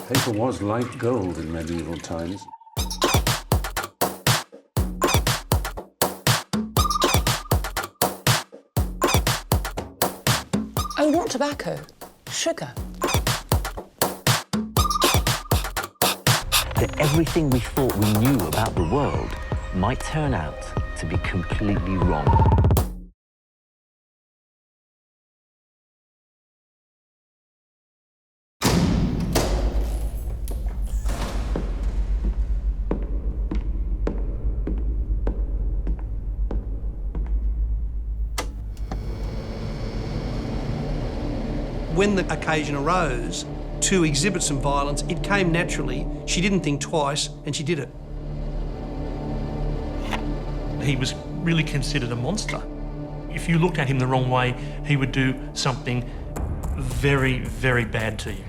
Paper was like gold in medieval times. Oh, not tobacco, sugar. That everything we thought we knew about the world might turn out to be completely wrong. When the occasion arose to exhibit some violence, it came naturally. She didn't think twice, and she did it. He was really considered a monster. If you looked at him the wrong way, he would do something very, very bad to you.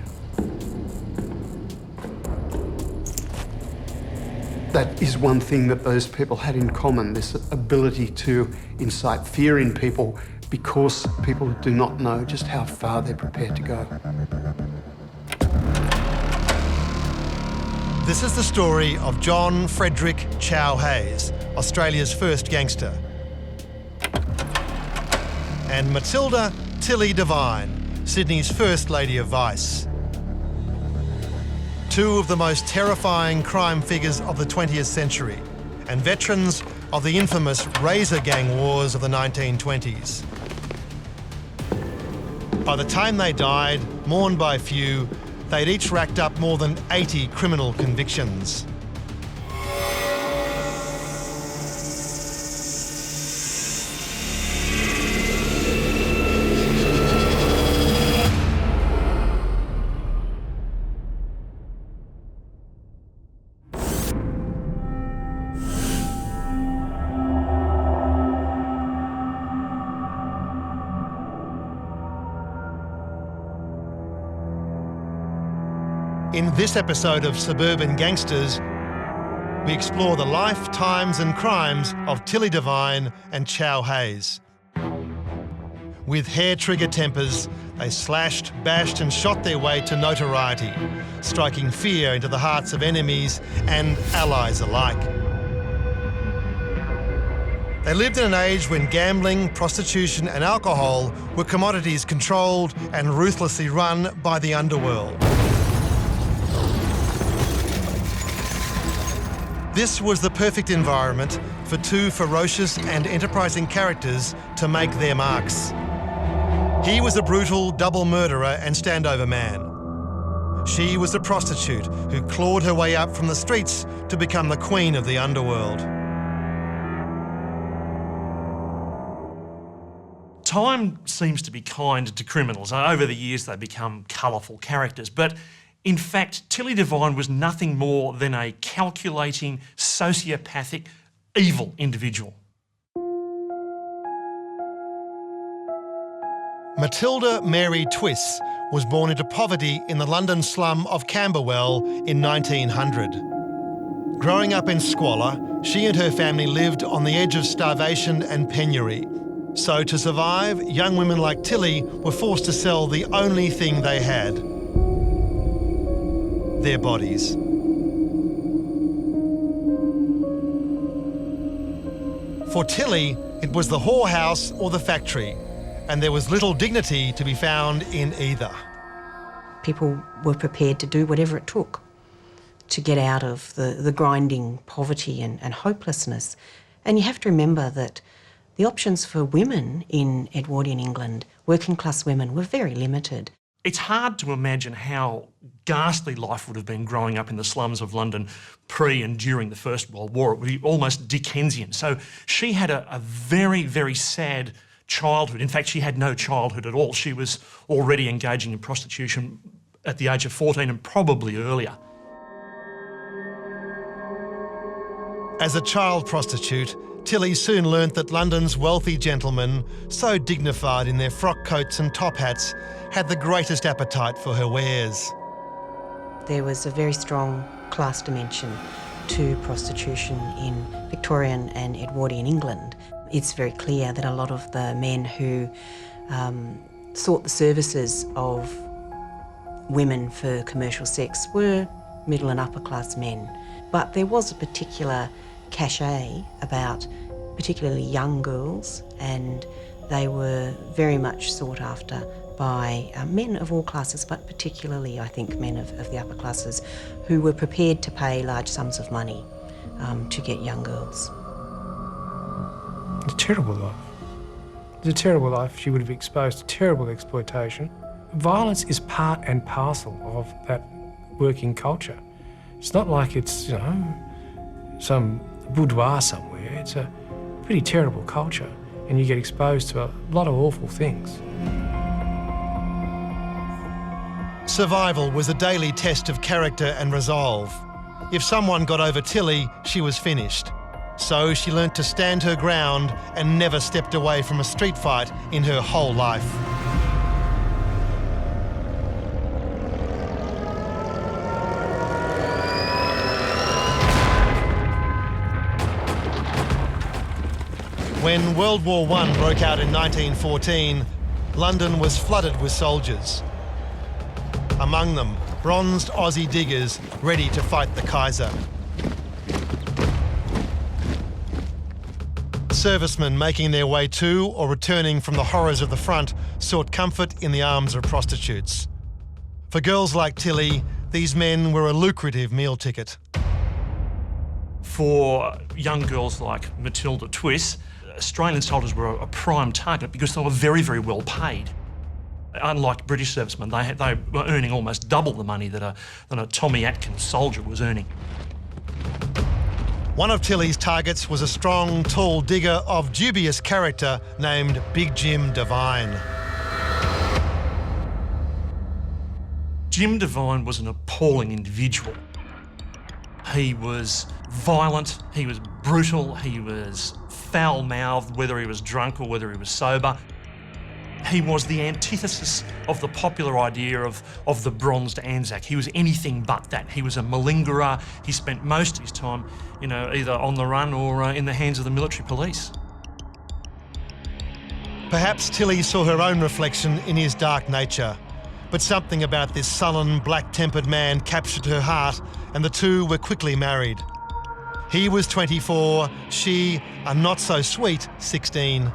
That is one thing that those people had in common, this ability to incite fear in people, because people do not know just how far they're prepared to go. This is the story of John Frederick Chow Hayes, Australia's first gangster, and Matilda Tilly Devine, Sydney's first Lady of Vice. Two of the most terrifying crime figures of the 20th century and veterans of the infamous razor gang wars of the 1920s. By the time they died, mourned by few, they'd each racked up more than 80 criminal convictions. In this episode of Suburban Gangsters, we explore the life, times and crimes of Tilly Devine and Chow Hayes. With hair-trigger tempers, they slashed, bashed and shot their way to notoriety, striking fear into the hearts of enemies and allies alike. They lived in an age when gambling, prostitution and alcohol were commodities controlled and ruthlessly run by the underworld. This was the perfect environment for two ferocious and enterprising characters to make their marks. He was a brutal double murderer and standover man. She was a prostitute who clawed her way up from the streets to become the queen of the underworld. Time seems to be kind to criminals. Over the years, they become colourful characters, but in fact, Tilly Devine was nothing more than a calculating, sociopathic, evil individual. Matilda Mary Twiss was born into poverty in the London slum of Camberwell in 1900. Growing up in squalor, she and her family lived on the edge of starvation and penury. So to survive, young women like Tilly were forced to sell the only thing they had: their bodies. For Tilly, it was the whorehouse or the factory, and there was little dignity to be found in either. People were prepared to do whatever it took to get out of the grinding poverty and hopelessness. And you have to remember that the options for women in Edwardian England, working class women, were very limited. It's hard to imagine how ghastly life would have been growing up in the slums of London pre and during the First World War. It would be almost Dickensian. So she had a very, very sad childhood. In fact, she had no childhood at all. She was already engaging in prostitution at the age of 14 and probably earlier. As a child prostitute, Tilly soon learnt that London's wealthy gentlemen, so dignified in their frock coats and top hats, had the greatest appetite for her wares. There was a very strong class dimension to prostitution in Victorian and Edwardian England. It's very clear that a lot of the men who sought the services of women for commercial sex were middle and upper class men. But there was a particular cachet about particularly young girls, and they were very much sought after by men of all classes, but particularly, I think, men of the upper classes who were prepared to pay large sums of money to get young girls. It's a terrible life. It's a terrible life. She would have been exposed to terrible exploitation. Violence is part and parcel of that working culture. It's not like it's, you know, some boudoir somewhere. It's a pretty terrible culture, and you get exposed to a lot of awful things. Survival was a daily test of character and resolve. If someone got over Tilly, she was finished. So she learnt to stand her ground and never stepped away from a street fight in her whole life. When World War I broke out in 1914, London was flooded with soldiers. Among them, bronzed Aussie diggers ready to fight the Kaiser. Servicemen making their way to or returning from the horrors of the front sought comfort in the arms of prostitutes. For girls like Tilly, these men were a lucrative meal ticket. For young girls like Matilda Twiss, Australian soldiers were a prime target because they were very, very well paid. Unlike British servicemen, they were earning almost double the money that a Tommy Atkins soldier was earning. One of Tilly's targets was a strong, tall digger of dubious character named Big Jim Devine. Jim Devine was an appalling individual. He was violent, he was brutal, he was foul-mouthed, whether he was drunk or whether he was sober. He was the antithesis of the popular idea of the bronzed Anzac. He was anything but that. He was a malingerer. He spent most of his time, you know, either on the run or in the hands of the military police. Perhaps Tilly saw her own reflection in his dark nature, but something about this sullen, black-tempered man captured her heart, and the two were quickly married. He was 24, she, a not-so-sweet 16.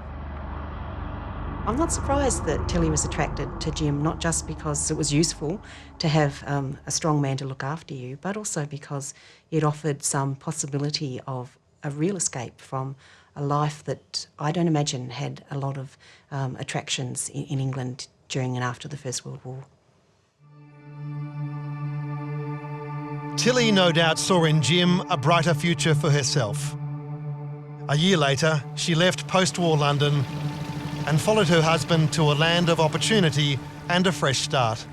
I'm not surprised that Tilly was attracted to Jim, not just because it was useful to have a strong man to look after you, but also because it offered some possibility of a real escape from a life that I don't imagine had a lot of attractions in England during and after the First World War. Tilly no doubt saw in Jim a brighter future for herself. A year later, she left post-war London and followed her husband to a land of opportunity and a fresh start.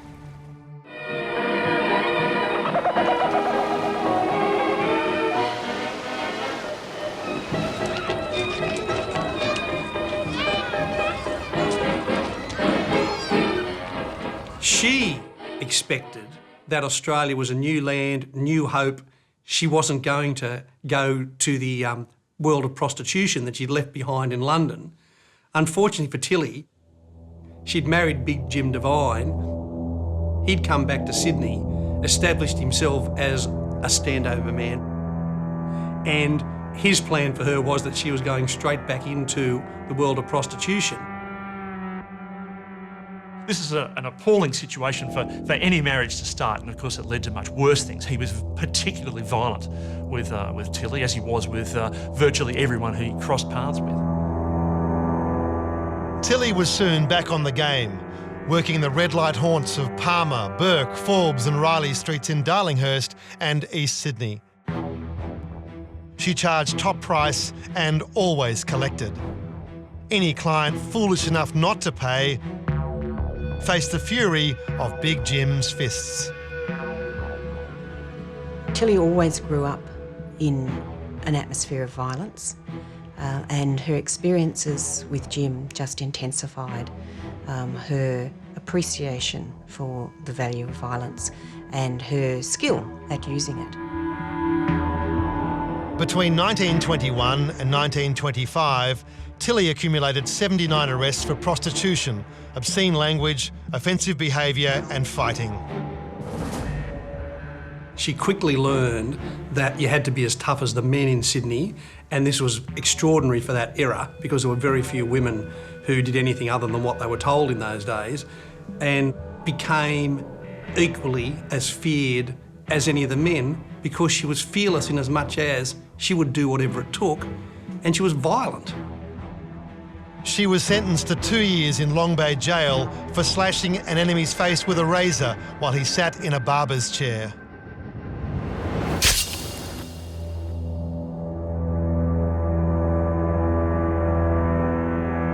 She expected that Australia was a new land, new hope. She wasn't going to go to the world of prostitution that she'd left behind in London. Unfortunately for Tilly, she'd married Big Jim Devine. He'd come back to Sydney, established himself as a standover man. And his plan for her was that she was going straight back into the world of prostitution. This is an appalling situation for any marriage to start, and of course it led to much worse things. He was particularly violent with Tilly, as he was with virtually everyone who he crossed paths with. Tilly was soon back on the game, working in the red light haunts of Palmer, Burke, Forbes and Riley streets in Darlinghurst and East Sydney. She charged top price and always collected. Any client foolish enough not to pay faced the fury of Big Jim's fists. Tilly always grew up in an atmosphere of violence, and her experiences with Jim just intensified her appreciation for the value of violence and her skill at using it. Between 1921 and 1925, Tilly accumulated 79 arrests for prostitution, obscene language, offensive behaviour and fighting. She quickly learned that you had to be as tough as the men in Sydney, and this was extraordinary for that era because there were very few women who did anything other than what they were told in those days, and became equally as feared as any of the men because she was fearless in as much as she would do whatever it took, and she was violent. She was sentenced to 2 years in Long Bay Jail for slashing an enemy's face with a razor while he sat in a barber's chair.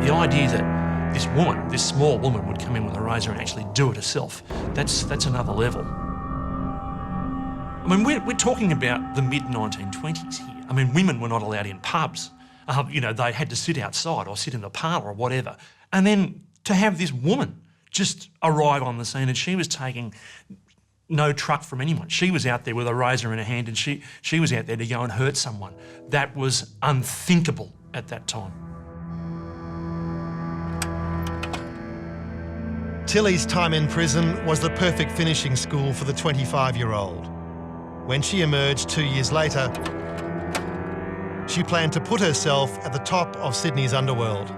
The idea that this woman, this small woman, would come in with a razor and actually do it herself, that's another level. I mean, we're talking about the mid-1920s here. I mean, women were not allowed in pubs. You know, they had to sit outside or sit in the parlour or whatever. And then to have this woman just arrive on the scene, and she was taking no truck from anyone. She was out there with a razor in her hand, and she was out there to go and hurt someone. That was unthinkable at that time. Tilly's time in prison was the perfect finishing school for the 25-year-old. When she emerged 2 years later, she planned to put herself at the top of Sydney's underworld.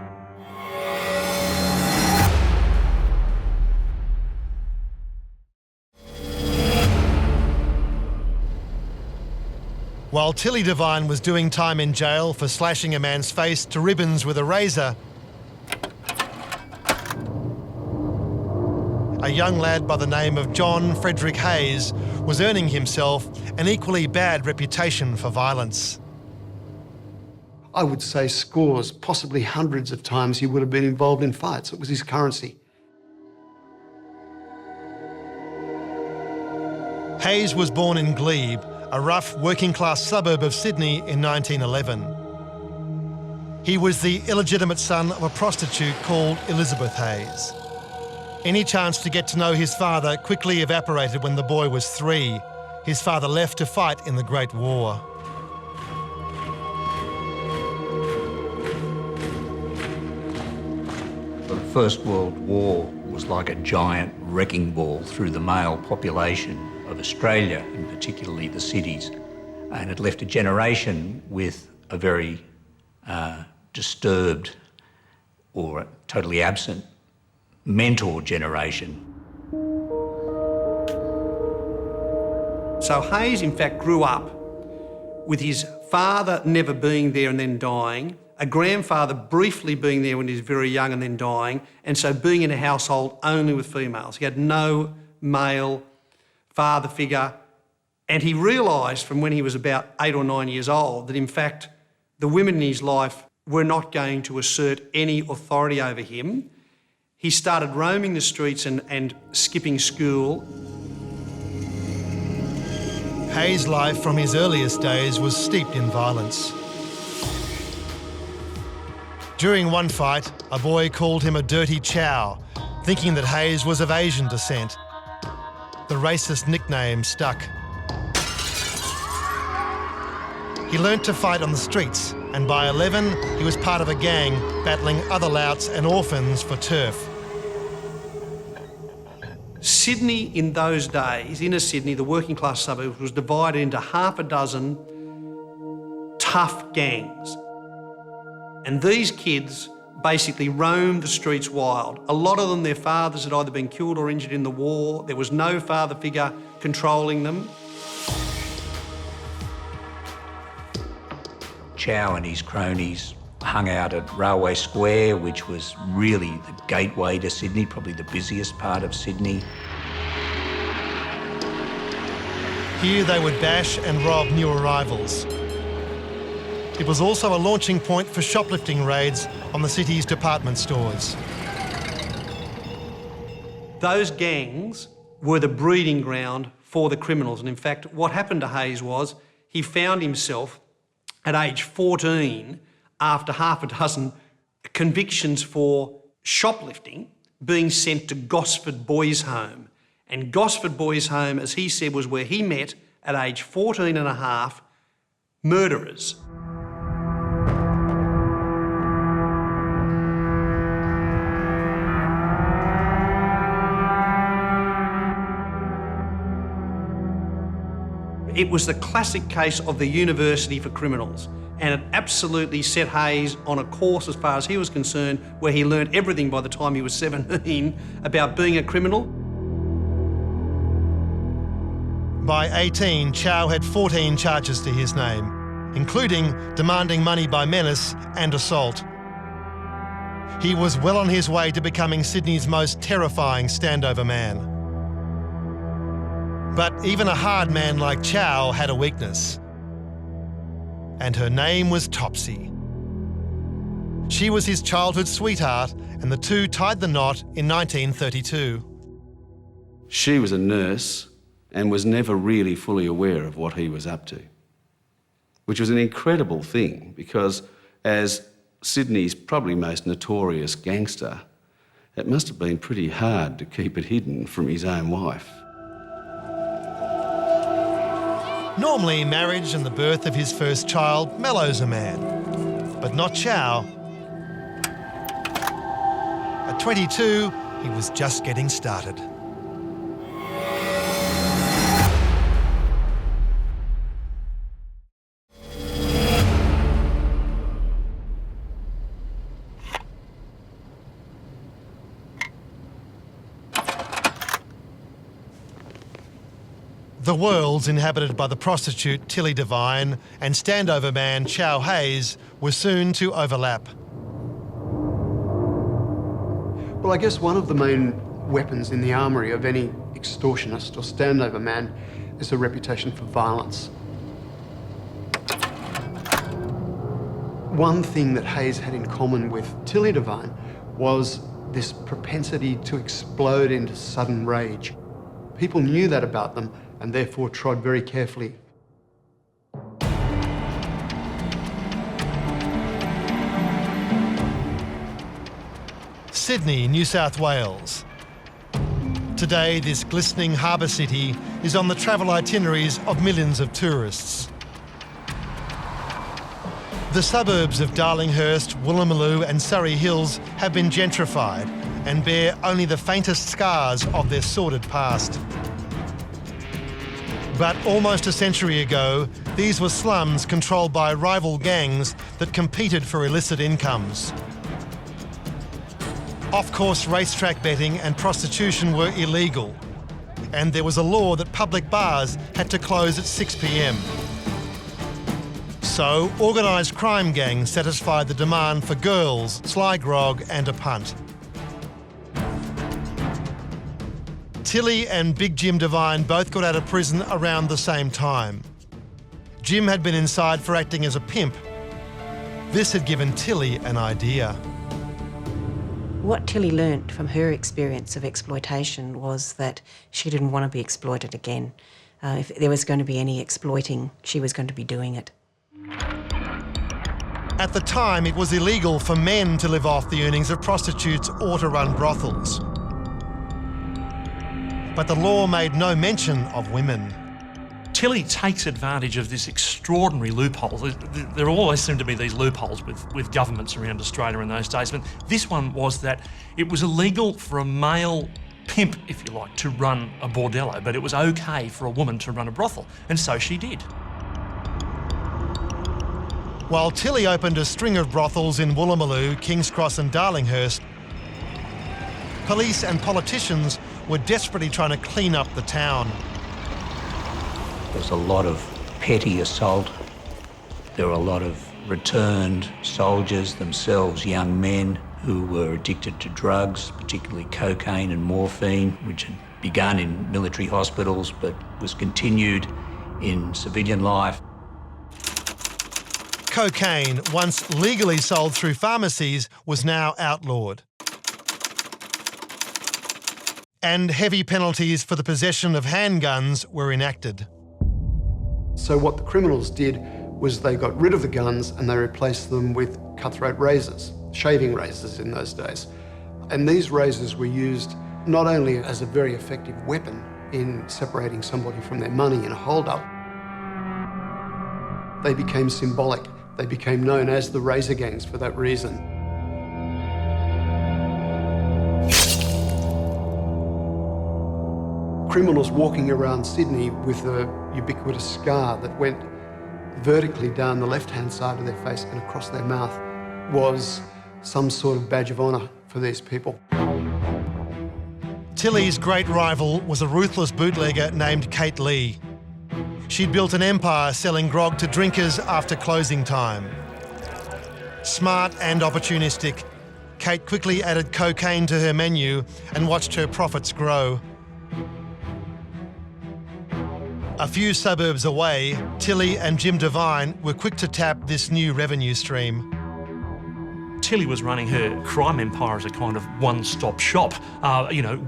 While Tilly Devine was doing time in jail for slashing a man's face to ribbons with a razor, a young lad by the name of John Frederick Hayes was earning himself an equally bad reputation for violence. I would say scores, possibly hundreds of times he would have been involved in fights. It was his currency. Hayes was born in Glebe, a rough working-class suburb of Sydney in 1911. He was the illegitimate son of a prostitute called Elizabeth Hayes. Any chance to get to know his father quickly evaporated when the boy was 3. His father left to fight in the Great War. The First World War was like a giant wrecking ball through the male population of Australia, and particularly the cities. And it left a generation with a very disturbed or totally absent mentor generation. So Hayes, in fact, grew up with his father never being there and then dying, a grandfather briefly being there when he was very young and then dying, and so being in a household only with females. He had no male father figure, and he realised from when he was about 8 or 9 years old that in fact the women in his life were not going to assert any authority over him. He started roaming the streets and skipping school. Hayes' life from his earliest days was steeped in violence. During one fight, a boy called him a dirty chow, thinking that Hayes was of Asian descent. The racist nickname stuck. He learnt to fight on the streets, and by 11, he was part of a gang battling other louts and orphans for turf. Sydney in those days, inner Sydney, the working class suburb, was divided into half a dozen tough gangs. And these kids basically roamed the streets wild. A lot of them, their fathers had either been killed or injured in the war. There was no father figure controlling them. Chow and his cronies hung out at Railway Square, which was really the gateway to Sydney, probably the busiest part of Sydney. Here they would bash and rob new arrivals. It was also a launching point for shoplifting raids on the city's department stores. Those gangs were the breeding ground for the criminals. And in fact, what happened to Hayes was he found himself at age 14, after half a dozen convictions for shoplifting, being sent to Gosford Boys' Home. And Gosford Boys' Home, as he said, was where he met, at age 14 and a half, murderers. It was the classic case of the university for criminals, and it absolutely set Hayes on a course, as far as he was concerned, where he learned everything by the time he was 17 about being a criminal. By 18, Chow had 14 charges to his name, including demanding money by menace and assault. He was well on his way to becoming Sydney's most terrifying standover man. But even a hard man like Chow had a weakness. And her name was Topsy. She was his childhood sweetheart, and the two tied the knot in 1932. She was a nurse and was never really fully aware of what he was up to, which was an incredible thing because as Sydney's probably most notorious gangster, it must have been pretty hard to keep it hidden from his own wife. Normally, marriage and the birth of his first child mellows a man, but not Chow. At 22, he was just getting started. The worlds inhabited by the prostitute Tilly Devine and standover man Chow Hayes were soon to overlap. Well, I guess one of the main weapons in the armoury of any extortionist or standover man is a reputation for violence. One thing that Hayes had in common with Tilly Devine was this propensity to explode into sudden rage. People knew that about them and therefore trod very carefully. Sydney, New South Wales. Today, this glistening harbour city is on the travel itineraries of millions of tourists. The suburbs of Darlinghurst, Woolloomooloo and Surrey Hills have been gentrified and bear only the faintest scars of their sordid past. But almost a century ago, these were slums controlled by rival gangs that competed for illicit incomes. Off-course racetrack betting and prostitution were illegal, and there was a law that public bars had to close at 6 p.m. So, organised crime gangs satisfied the demand for girls, sly grog and a punt. Tilly and Big Jim Devine both got out of prison around the same time. Jim had been inside for acting as a pimp. This had given Tilly an idea. What Tilly learnt from her experience of exploitation was that she didn't want to be exploited again. If there was going to be any exploiting, she was going to be doing it. At the time, it was illegal for men to live off the earnings of prostitutes or to run brothels. But the law made no mention of women. Tilly takes advantage of this extraordinary loophole. There always seem to be these loopholes with governments around Australia in those days, but this one was that it was illegal for a male pimp, if you like, to run a bordello, but it was okay for a woman to run a brothel, and so she did. While Tilly opened a string of brothels in Woolloomooloo, Kings Cross and Darlinghurst, police and politicians were desperately trying to clean up the town. There was a lot of petty assault. There were a lot of returned soldiers themselves, young men who were addicted to drugs, particularly cocaine and morphine, which had begun in military hospitals but was continued in civilian life. Cocaine, once legally sold through pharmacies, was now outlawed. And heavy penalties for the possession of handguns were enacted. So what the criminals did was they got rid of the guns and they replaced them with cutthroat razors, shaving razors in those days. And these razors were used not only as a very effective weapon in separating somebody from their money in a hold-up, they became symbolic. They became known as the razor gangs for that reason. criminals walking around Sydney with a ubiquitous scar that went vertically down the left-hand side of their face and across their mouth was some sort of badge of honour for these people. Tilly's great rival was a ruthless bootlegger named Kate Lee. She'd built an empire selling grog to drinkers after closing time. Smart and opportunistic, Kate quickly added cocaine to her menu and watched her profits grow. A few suburbs away, Tilly and Jim Devine were quick to tap this new revenue stream. Tilly was running her crime empire as a kind of one-stop shop.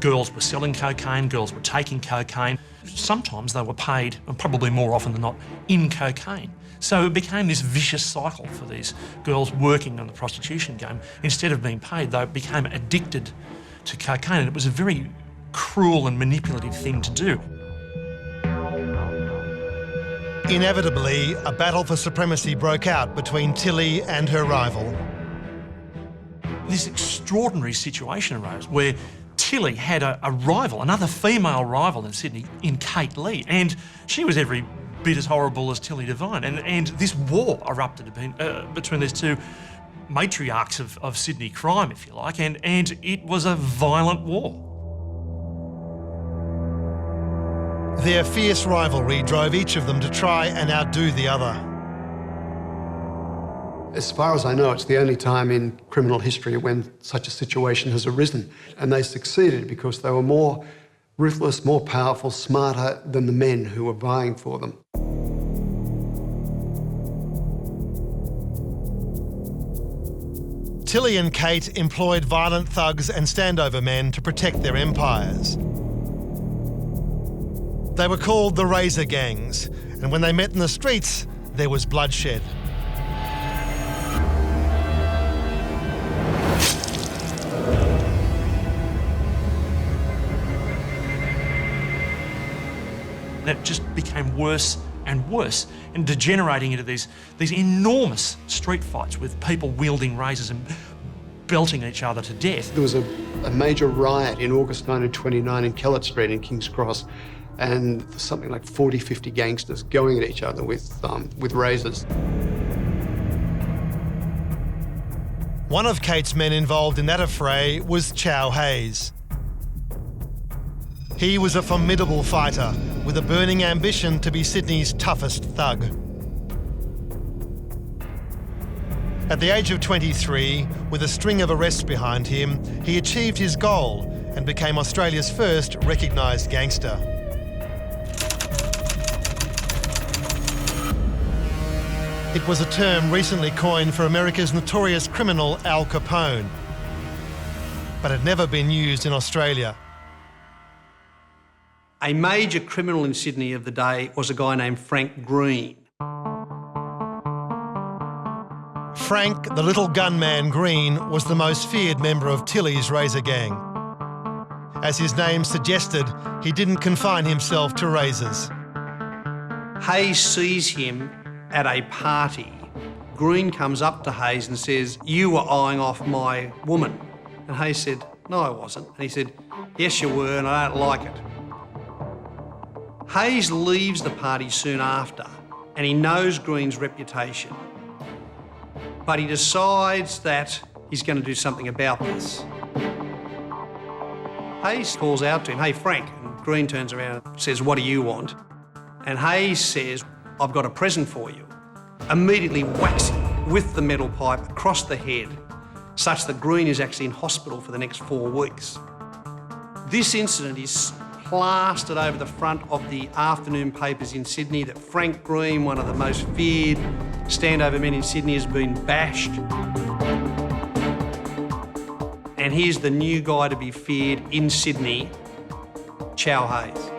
Girls were selling cocaine, girls were taking cocaine. Sometimes they were paid, and probably more often than not, in cocaine. So it became this vicious cycle for these girls working on the prostitution game. Instead of being paid, they became addicted to cocaine, and it was a very cruel and manipulative thing to do. Inevitably, a battle for supremacy broke out between Tilly and her rival. This extraordinary situation arose where Tilly had a rival, another female rival in Sydney, in Kate Lee, and she was every bit as horrible as Tilly Devine, and this war erupted between these two matriarchs of Sydney crime, if you like, and it was a violent war. Their fierce rivalry drove each of them to try and outdo the other. As far as I know, it's the only time in criminal history when such a situation has arisen. And they succeeded because they were more ruthless, more powerful, smarter than the men who were vying for them. Tilly and Kate employed violent thugs and standover men to protect their empires. They were called the Razor Gangs, and when they met in the streets, there was bloodshed. It just became worse and worse and degenerating into these enormous street fights with people wielding razors and belting each other to death. There was a major riot in August 1929 in Kellett Street in King's Cross, and something like 40, 50 gangsters going at each other with razors. One of Kate's men involved in that affray was Chow Hayes. He was a formidable fighter with a burning ambition to be Sydney's toughest thug. At the age of 23, with a string of arrests behind him, he achieved his goal and became Australia's first recognised gangster. It was a term recently coined for America's notorious criminal Al Capone, but had never been used in Australia. A major criminal in Sydney of the day was a guy named Frank Green. Frank, the little gunman Green, was the most feared member of Tilly's razor gang. As his name suggested, he didn't confine himself to razors. Hayes sees him at a party. Green comes up to Hayes and says, "You were eyeing off my woman." And Hayes said, "No, I wasn't." And he said, "Yes, you were, and I don't like it." Hayes leaves the party soon after, and he knows Green's reputation. But he decides that he's going to do something about this. Hayes calls out to him, "Hey, Frank." And Green turns around and says, "What do you want?" And Hayes says, "I've got a present for you." Immediately whacks him with the metal pipe across the head, such that Green is actually in hospital for the next 4 weeks. This incident is plastered over the front of the afternoon papers in Sydney that Frank Green, one of the most feared standover men in Sydney, has been bashed. And here's the new guy to be feared in Sydney, Chow Hayes.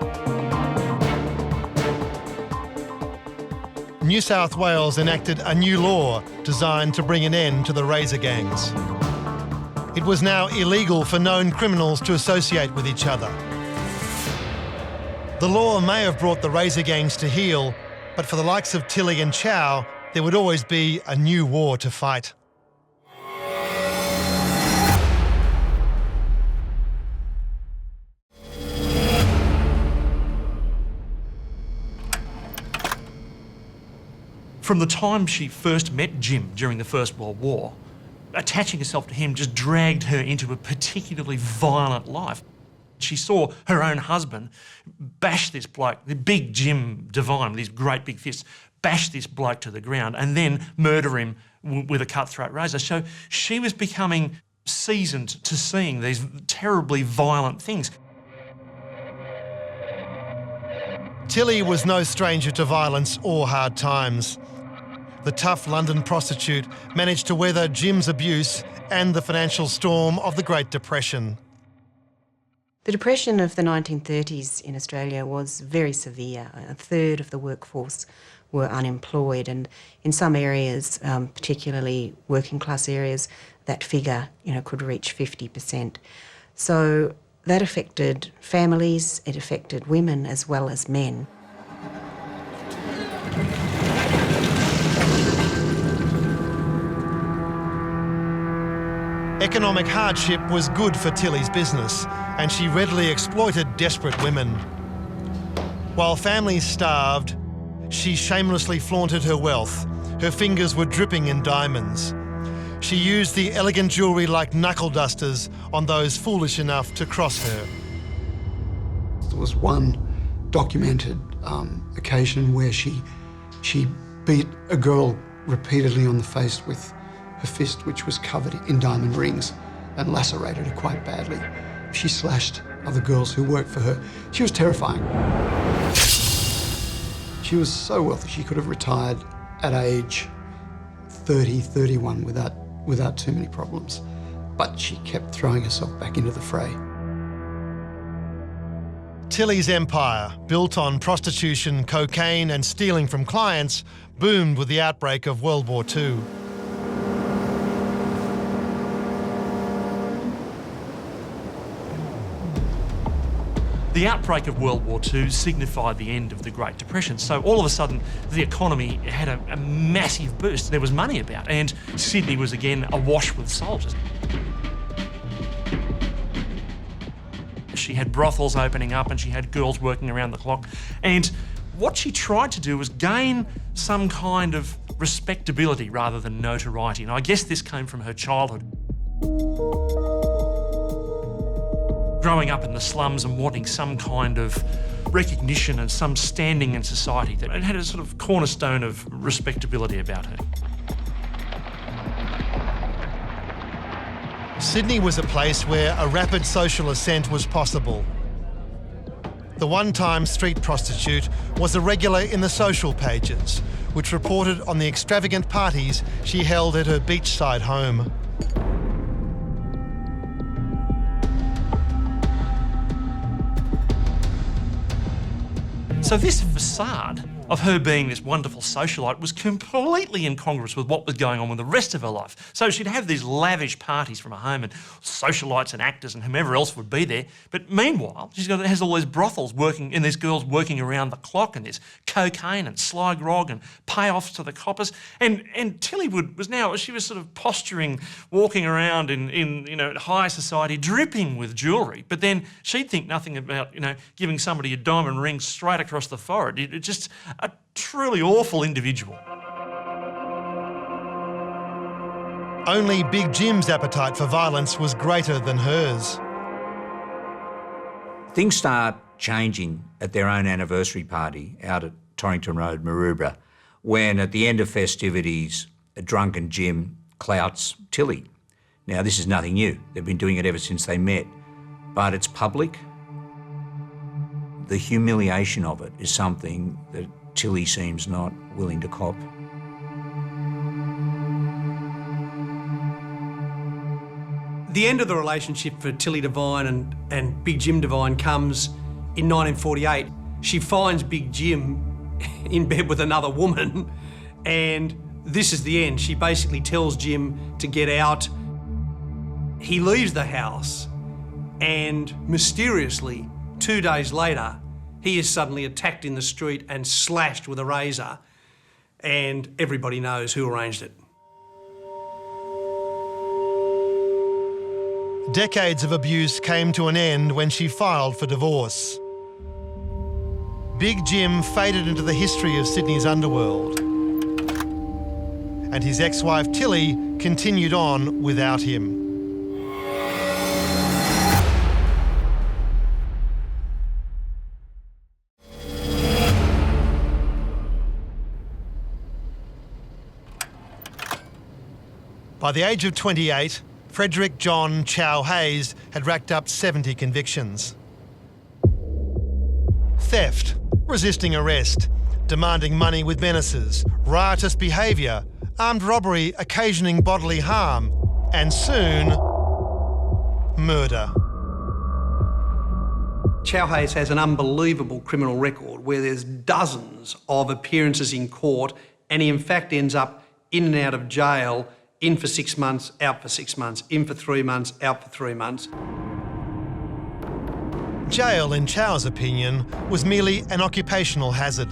New South Wales enacted a new law designed to bring an end to the razor gangs. It was now illegal for known criminals to associate with each other. The law may have brought the razor gangs to heel, but for the likes of Tilly and Chow, there would always be a new war to fight. From the time she first met Jim during the First World War, attaching herself to him just dragged her into a particularly violent life. She saw her own husband bash this bloke, the big Jim Devine with his great big fists, bash this bloke to the ground and then murder him with a cutthroat razor. So she was becoming seasoned to seeing these terribly violent things. Tilly was no stranger to violence or hard times. The tough London prostitute managed to weather Jim's abuse and the financial storm of the Great Depression. The Depression of the 1930s in Australia was very severe. A third of the workforce were unemployed, and in some areas, particularly working class areas, that figure, could reach 50%. So that affected families, it affected women as well as men. Economic hardship was good for Tilly's business, and she readily exploited desperate women. While families starved, she shamelessly flaunted her wealth. Her fingers were dripping in diamonds. She used the elegant jewellery like knuckle dusters on those foolish enough to cross her. There was one documented occasion where she beat a girl repeatedly on the face with her fist, which was covered in diamond rings, and lacerated her quite badly. She slashed other girls who worked for her. She was terrifying. She was so wealthy she could have retired at age 30, 31 without too many problems. But she kept throwing herself back into the fray. Tilly's empire, built on prostitution, cocaine and stealing from clients, boomed with the outbreak of World War II. The outbreak of World War II signified the end of the Great Depression. So all of a sudden, the economy had a massive boost. There was money about, and Sydney was again awash with soldiers. She had brothels opening up and she had girls working around the clock. And what she tried to do was gain some kind of respectability rather than notoriety. And I guess this came from her childhood. Growing up in the slums and wanting some kind of recognition and some standing in society, that it had a sort of cornerstone of respectability about her. Sydney was a place where a rapid social ascent was possible. The one-time street prostitute was a regular in the social pages, which reported on the extravagant parties she held at her beachside home. So this facade of her being this wonderful socialite was completely incongruous with what was going on with the rest of her life. So she'd have these lavish parties from her home and socialites and actors and whomever else would be there. But meanwhile, has all these brothels working and there's girls working around the clock and there's cocaine and sly grog and payoffs to the coppers. And Tilly she was sort of posturing, walking around in high society, dripping with jewellery. But then she'd think nothing about, giving somebody a diamond ring straight across the forehead. It just a truly awful individual. Only Big Jim's appetite for violence was greater than hers. Things start changing at their own anniversary party out at Torrington Road, Maroubra, when at the end of festivities, a drunken Jim clouts Tilly. Now, this is nothing new. They've been doing it ever since they met, but it's public. The humiliation of it is something that Tilly seems not willing to cop. The end of the relationship for Tilly Devine and Big Jim Devine comes in 1948. She finds Big Jim in bed with another woman, and this is the end. She basically tells Jim to get out. He leaves the house, and mysteriously, 2 days later, he is suddenly attacked in the street and slashed with a razor, and everybody knows who arranged it. Decades of abuse came to an end when she filed for divorce. Big Jim faded into the history of Sydney's underworld. and his ex-wife Tilly continued on without him. By the age of 28, Frederick John Chow Hayes had racked up 70 convictions. Theft, resisting arrest, demanding money with menaces, riotous behaviour, armed robbery occasioning bodily harm, and soon, murder. Chow Hayes has an unbelievable criminal record where there's dozens of appearances in court, and he in fact ends up in and out of jail, in for 6 months, out for 6 months, in for 3 months, out for 3 months. Jail, in Chow's opinion, was merely an occupational hazard.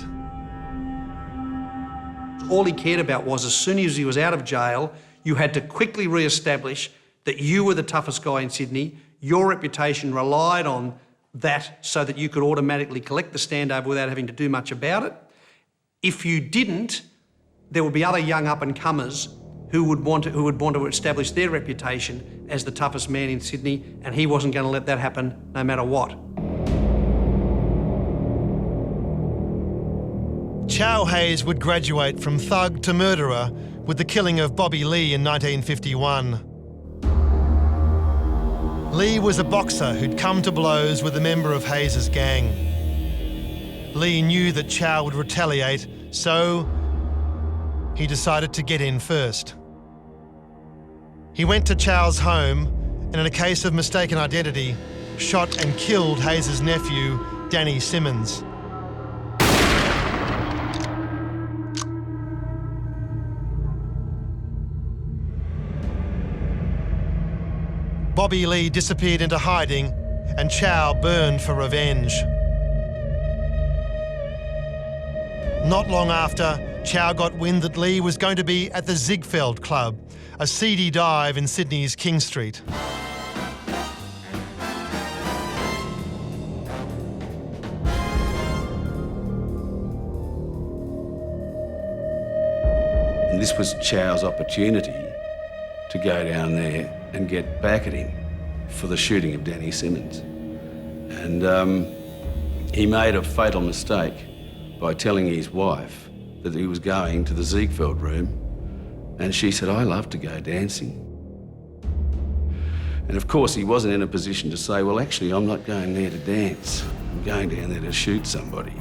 All he cared about was, as soon as he was out of jail, you had to quickly re-establish that you were the toughest guy in Sydney. Your reputation relied on that so that you could automatically collect the standover without having to do much about it. If you didn't, there would be other young up-and-comers who would want to establish their reputation as the toughest man in Sydney, and he wasn't going to let that happen no matter what. Chow Hayes would graduate from thug to murderer with the killing of Bobby Lee in 1951. Lee was a boxer who'd come to blows with a member of Hayes' gang. Lee knew that Chow would retaliate, so he decided to get in first. He went to Chow's home and, in a case of mistaken identity, shot and killed Hayes' nephew, Danny Simmons. Bobby Lee disappeared into hiding and Chow burned for revenge. Not long after, Chow got wind that Lee was going to be at the Ziegfeld Club, a seedy dive in Sydney's King Street. And this was Chow's opportunity to go down there and get back at him for the shooting of Danny Simmons. And he made a fatal mistake by telling his wife that he was going to the Ziegfeld room, and she said, "I love to go dancing." And of course he wasn't in a position to say, "Well, actually, I'm not going there to dance. I'm going down there to shoot somebody."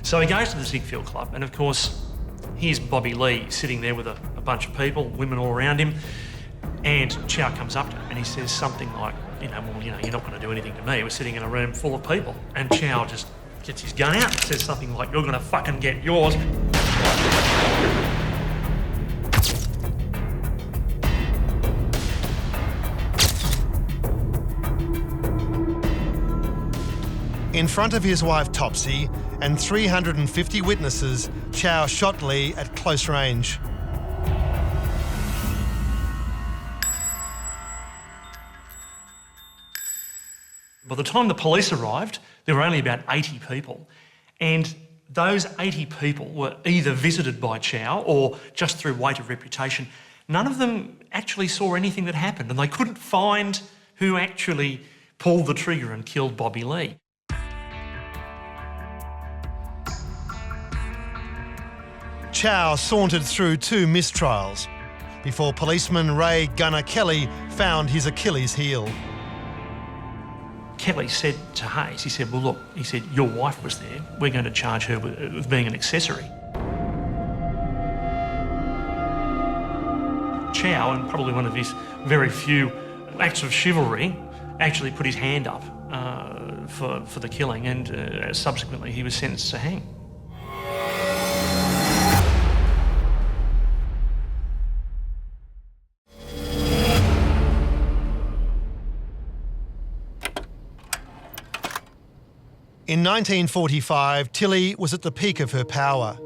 So he goes to the Ziegfeld Club, and of course, here's Bobby Lee sitting there with a bunch of people, women all around him, and Chow comes up to him and he says something like, you're not going to do anything to me. We're sitting in a room full of people. And Chow just gets his gun out and says something like, "You're going to fucking get yours." In front of his wife Topsy and 350 witnesses, Chow shot Lee at close range. By the time the police arrived, there were only about 80 people, and those 80 people were either visited by Chow or just through weight of reputation. None of them actually saw anything that happened, and they couldn't find who actually pulled the trigger and killed Bobby Lee. Chow sauntered through 2 mistrials before policeman Ray Gunner Kelly found his Achilles heel. Kelly said to Hayes, he said, "Well, look," he said, "your wife was there. We're going to charge her with being an accessory." Chow, and probably one of his very few acts of chivalry, actually put his hand up for the killing, and subsequently he was sentenced to hang. In 1945, Tilly was at the peak of her power.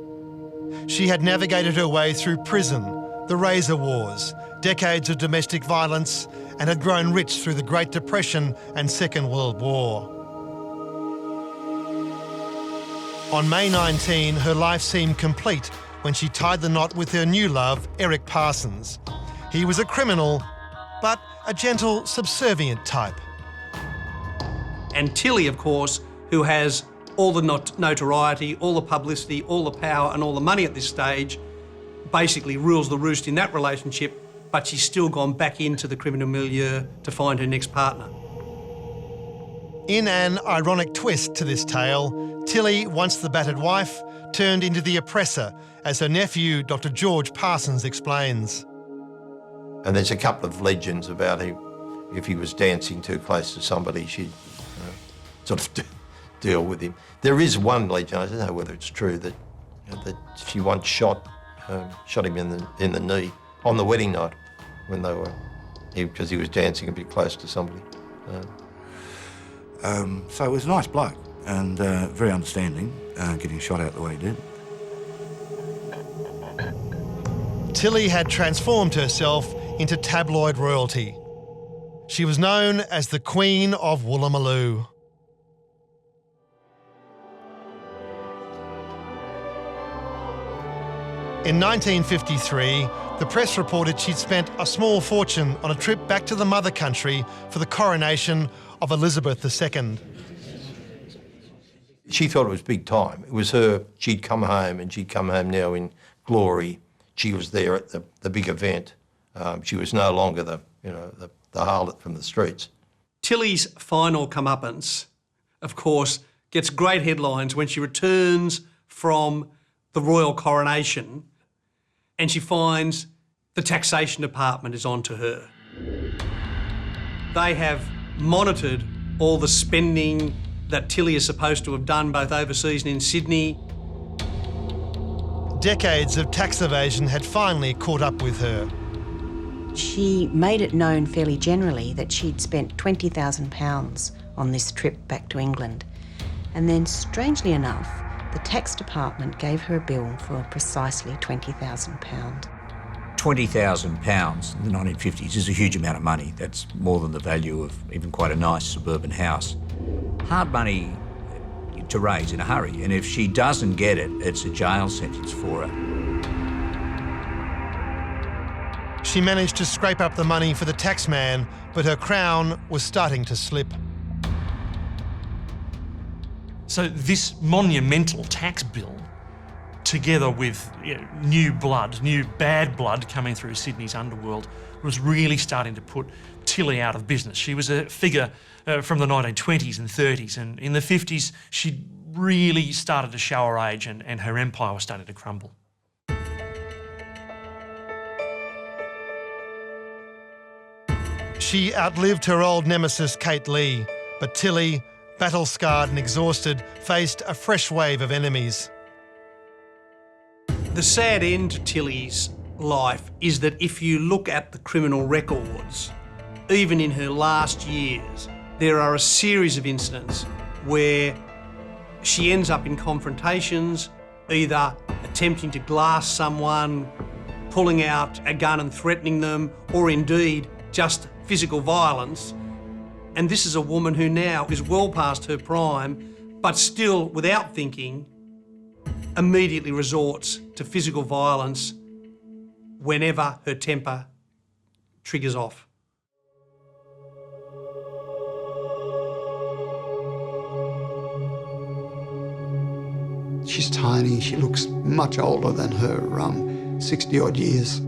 She had navigated her way through prison, the Razor Wars, decades of domestic violence, and had grown rich through the Great Depression and Second World War. On May 19, her life seemed complete when she tied the knot with her new love, Eric Parsons. He was a criminal, but a gentle, subservient type. And Tilly, of course, who has all the notoriety, all the publicity, all the power and all the money at this stage, basically rules the roost in that relationship, but she's still gone back into the criminal milieu to find her next partner. In an ironic twist to this tale, Tilly, once the battered wife, turned into the oppressor, as her nephew, Dr. George Parsons, explains. And there's a couple of legends about him. If he was dancing too close to somebody, she'd sort of deal with him. There is one legend, I don't know whether it's true, that she once shot him in the knee on the wedding night when they were, because he was dancing a bit close to somebody. So he was a nice bloke and very understanding, getting shot out the way he did. Tilly had transformed herself into tabloid royalty. She was known as the Queen of Woolloomooloo. In 1953, the press reported she'd spent a small fortune on a trip back to the mother country for the coronation of Elizabeth II. She thought it was big time. It was her, she'd come home, and she'd come home now in glory. She was there at the big event. She was no longer the harlot from the streets. Tilly's final comeuppance, of course, gets great headlines when she returns from the royal coronation and she finds the taxation department is onto her. They have monitored all the spending that Tilly is supposed to have done both overseas and in Sydney. Decades of tax evasion had finally caught up with her. She made it known fairly generally that she'd spent £20,000 on this trip back to England. And then, strangely enough, the tax department gave her a bill for precisely £20,000. £20,000 in the 1950s is a huge amount of money. That's more than the value of even quite a nice suburban house. Hard money to raise in a hurry, and if she doesn't get it, it's a jail sentence for her. She managed to scrape up the money for the taxman, but her crown was starting to slip. So this monumental tax bill, together with new blood, new bad blood coming through Sydney's underworld, was really starting to put Tilly out of business. She was a figure from the 1920s and 30s, and in the 50s she really started to show her age and her empire was starting to crumble. She outlived her old nemesis Kate Leigh, but Tilly, battle-scarred and exhausted, faced a fresh wave of enemies. The sad end to Tilly's life is that if you look at the criminal records, even in her last years, there are a series of incidents where she ends up in confrontations, either attempting to glass someone, pulling out a gun and threatening them, or indeed just physical violence. And this is a woman who now is well past her prime, but still, without thinking, immediately resorts to physical violence whenever her temper triggers off. She's tiny, she looks much older than her 60-odd years.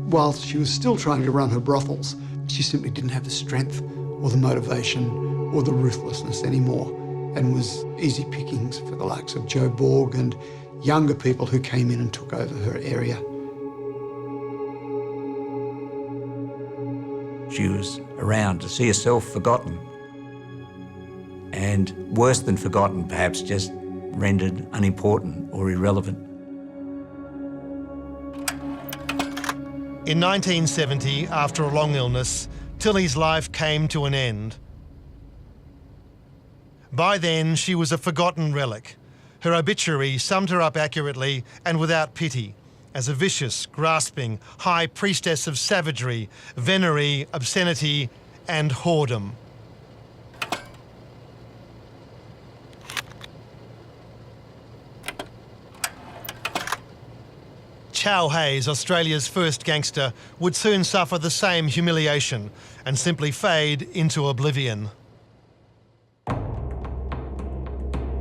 Whilst she was still trying to run her brothels, she simply didn't have the strength or the motivation or the ruthlessness anymore, and was easy pickings for the likes of Joe Borg and younger people who came in and took over her area. She was around to see herself forgotten, and worse than forgotten, perhaps just rendered unimportant or irrelevant. In 1970, after a long illness, Tilly's life came to an end. By then, she was a forgotten relic. Her obituary summed her up accurately and without pity as a vicious, grasping, high priestess of savagery, venery, obscenity, and whoredom. Chow Hayes, Australia's first gangster, would soon suffer the same humiliation and simply fade into oblivion.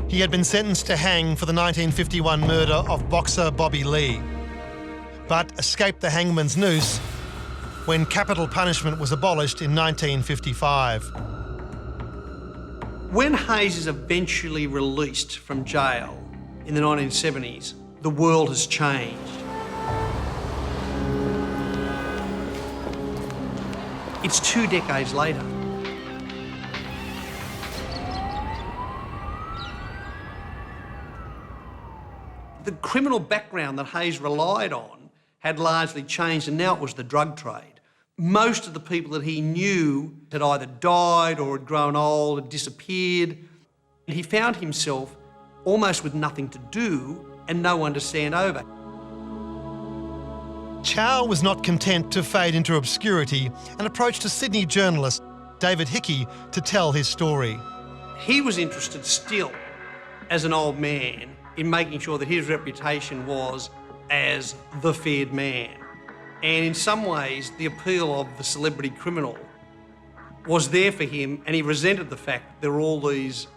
He had been sentenced to hang for the 1951 murder of boxer Bobby Lee, but escaped the hangman's noose when capital punishment was abolished in 1955. When Hayes is eventually released from jail in the 1970s, the world has changed. It's 2 decades later. The criminal background that Hayes relied on had largely changed, and now it was the drug trade. Most of the people that he knew had either died or had grown old, had disappeared. He found himself almost with nothing to do and no one to stand over. Chow was not content to fade into obscurity and approached a Sydney journalist, David Hickey, to tell his story. He was interested still, as an old man, in making sure that his reputation was as the feared man. And in some ways, the appeal of the celebrity criminal was there for him, and he resented the fact that there were all these,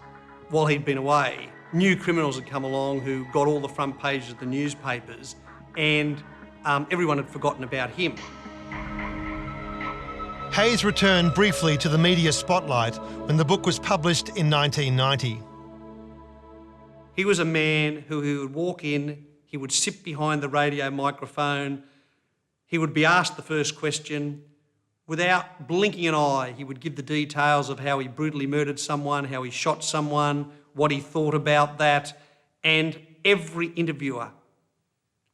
while he'd been away, new criminals had come along who got all the front pages of the newspapers, and everyone had forgotten about him. Hayes returned briefly to the media spotlight when the book was published in 1990. He was a man who would walk in, he would sit behind the radio microphone, he would be asked the first question. Without blinking an eye, he would give the details of how he brutally murdered someone, how he shot someone, what he thought about that, and every interviewer,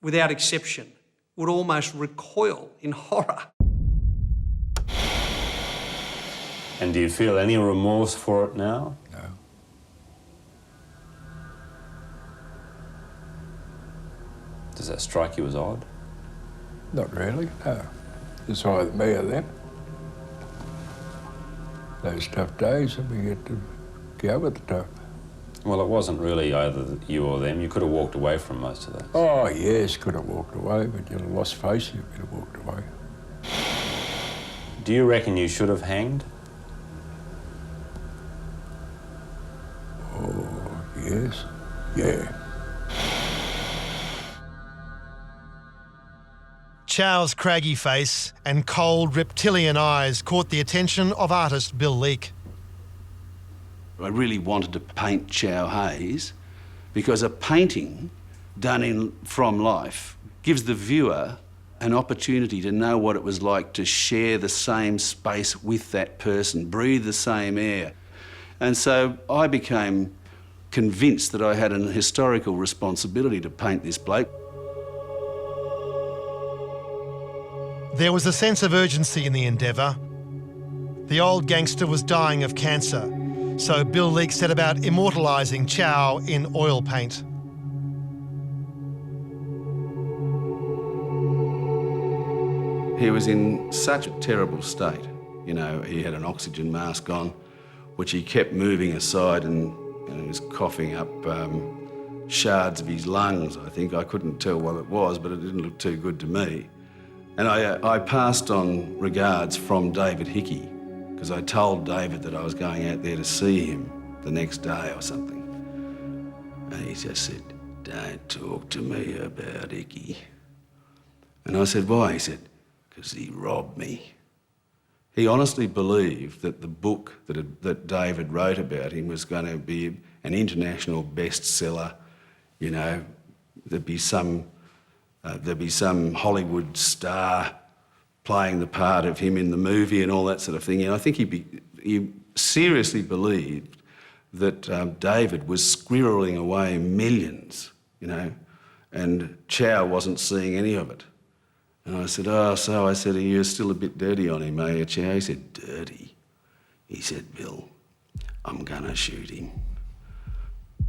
without exception, would almost recoil in horror. And do you feel any remorse for it now? No. Does that strike you as odd? Not really, no. It's either me or them. Those tough days, and we get to go with the tough. Well, it wasn't really either you or them. You could have walked away from most of that. Oh, yes, could have walked away, but you'd have lost face if you'd have walked away. Do you reckon you should have hanged? Oh, yes, yeah. Chow's craggy face and cold reptilian eyes caught the attention of artist Bill Leake. I really wanted to paint Chow Hayes because a painting done from life gives the viewer an opportunity to know what it was like to share the same space with that person, breathe the same air. And so I became convinced that I had an historical responsibility to paint this bloke. There was a sense of urgency in the endeavour. The old gangster was dying of cancer, so Bill Leake set about immortalising Chow in oil paint. He was in such a terrible state. You know, he had an oxygen mask on, which he kept moving aside, and he was coughing up shards of his lungs, I think. I couldn't tell what it was, but it didn't look too good to me. And I passed on regards from David Hickey, because I told David that I was going out there to see him the next day or something. And he just said, "Don't talk to me about Hickey." And I said, "Why?" He said, "Because he robbed me." He honestly believed that the book that David wrote about him was going to be an international bestseller. You know, there'd be some Hollywood star playing the part of him in the movie and all that sort of thing. And I think he seriously believed that David was squirreling away millions, you know, and Chow wasn't seeing any of it. And I said, "Oh, so," I said, "you're still a bit dirty on him, eh, Chow?" He said, "Dirty?" He said, "Bill, I'm gonna shoot him."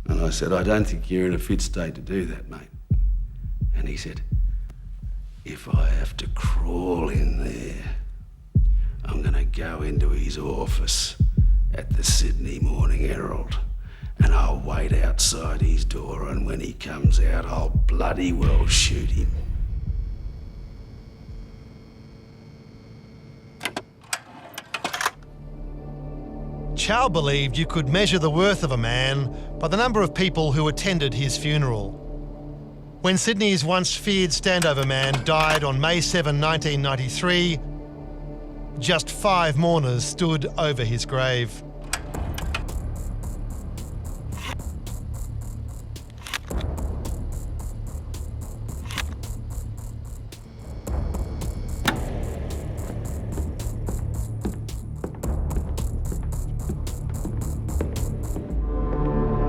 And I said, "I don't think you're in a fit state to do that, mate." And he said, "If I have to crawl in there, I'm gonna go into his office at the Sydney Morning Herald, and I'll wait outside his door, and when he comes out, I'll bloody well shoot him." Chow believed you could measure the worth of a man by the number of people who attended his funeral. When Sydney's once feared standover man died on May 7, 1993, just 5 mourners stood over his grave.